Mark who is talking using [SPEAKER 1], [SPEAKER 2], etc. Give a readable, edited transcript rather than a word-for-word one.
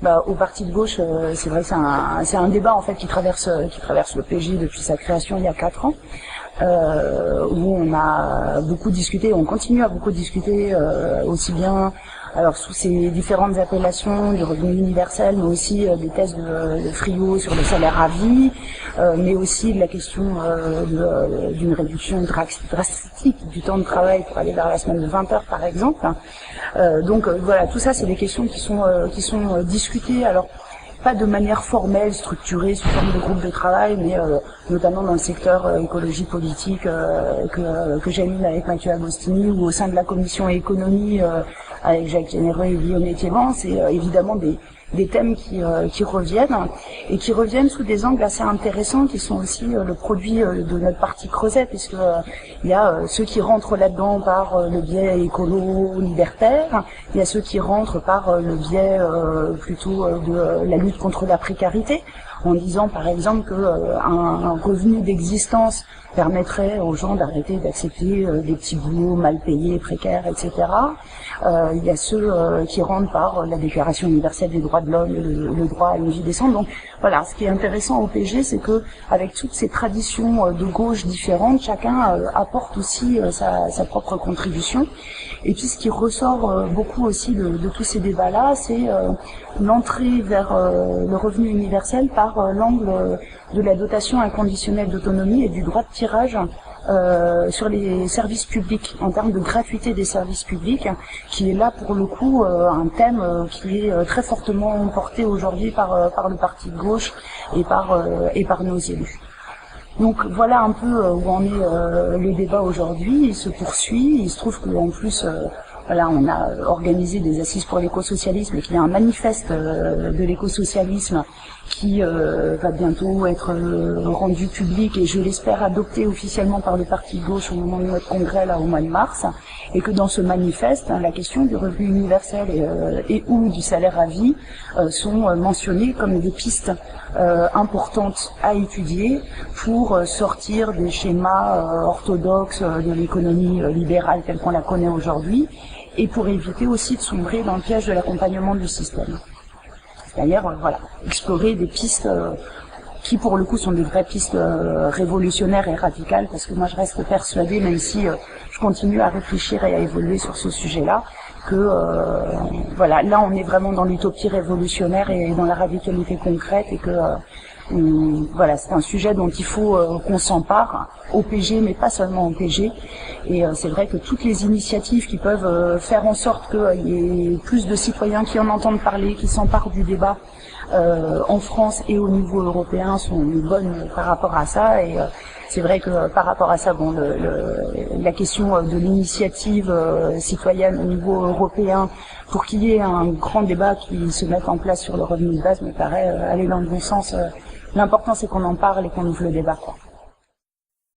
[SPEAKER 1] Au parti de gauche, c'est vrai que c'est un débat en fait qui traverse le PG depuis sa création il y a 4 ans. Où on a beaucoup discuté, on continue à beaucoup discuter, aussi bien alors sous ces différentes appellations du revenu universel, mais aussi des thèses de Friot sur le salaire à vie, mais aussi de la question d'une réduction drastique du temps de travail pour aller vers la semaine de 20 heures par exemple. Donc voilà, tout ça c'est des questions qui sont discutées. Alors pas de manière formelle, structurée, sous forme de groupe de travail, mais notamment dans le secteur écologie politique que j'anime avec Mathieu Agostini, ou au sein de la commission économie avec Jacques Généreux et Guillaume Thiéban. C'est évidemment des thèmes qui reviennent sous des angles assez intéressants, qui sont aussi le produit de notre parti Creuset, puisque il y a ceux qui rentrent là-dedans par le biais écolo-libertaire, il y a ceux qui rentrent par le biais plutôt de la lutte contre la précarité, en disant par exemple qu'un revenu d'existence permettrait aux gens d'arrêter d'accepter des petits boulots mal payés, précaires, etc. Il y a ceux qui rentrent par la Déclaration universelle des droits de l'homme, le droit à une vie décente. Donc voilà, ce qui est intéressant au PG, c'est que avec toutes ces traditions de gauche différentes, chacun apporte aussi sa propre contribution. Et puis ce qui ressort beaucoup aussi de tous ces débats-là, c'est l'entrée vers le revenu universel par l'angle de la dotation inconditionnelle d'autonomie et du droit de tirage sur les services publics, en termes de gratuité des services publics, qui est là pour le coup un thème qui est très fortement porté aujourd'hui par le parti de gauche et par nos élus. Donc voilà un peu où en est le débat aujourd'hui. Il se poursuit. Il se trouve qu'en plus, on a organisé des assises pour l'écosocialisme et qu'il y a un manifeste de l'écosocialisme qui va bientôt être rendu public et je l'espère adopté officiellement par le parti de gauche au moment de notre congrès là au mois de mars, et que dans ce manifeste, la question du revenu universel et ou du salaire à vie sont mentionnées comme des pistes importantes à étudier pour sortir des schémas orthodoxes de l'économie libérale telle qu'on la connaît aujourd'hui, et pour éviter aussi de sombrer dans le piège de l'accompagnement du système. D'ailleurs, explorer des pistes qui pour le coup sont des vraies pistes révolutionnaires et radicales, parce que moi je reste persuadée, même si je continue à réfléchir et à évoluer sur ce sujet-là, que là on est vraiment dans l'utopie révolutionnaire et dans la radicalité concrète, et que c'est un sujet dont il faut qu'on s'empare au PG, mais pas seulement au PG. Et c'est vrai que toutes les initiatives qui peuvent faire en sorte qu'il y ait plus de citoyens qui en entendent parler, qui s'emparent du débat en France et au niveau européen sont bonnes par rapport à ça. Et c'est vrai que par rapport à ça, la question de l'initiative citoyenne au niveau européen, pour qu'il y ait un grand débat qui se mette en place sur le revenu de base, me paraît aller dans le bon sens. L'important c'est qu'on en parle et qu'on ouvre le débat, quoi.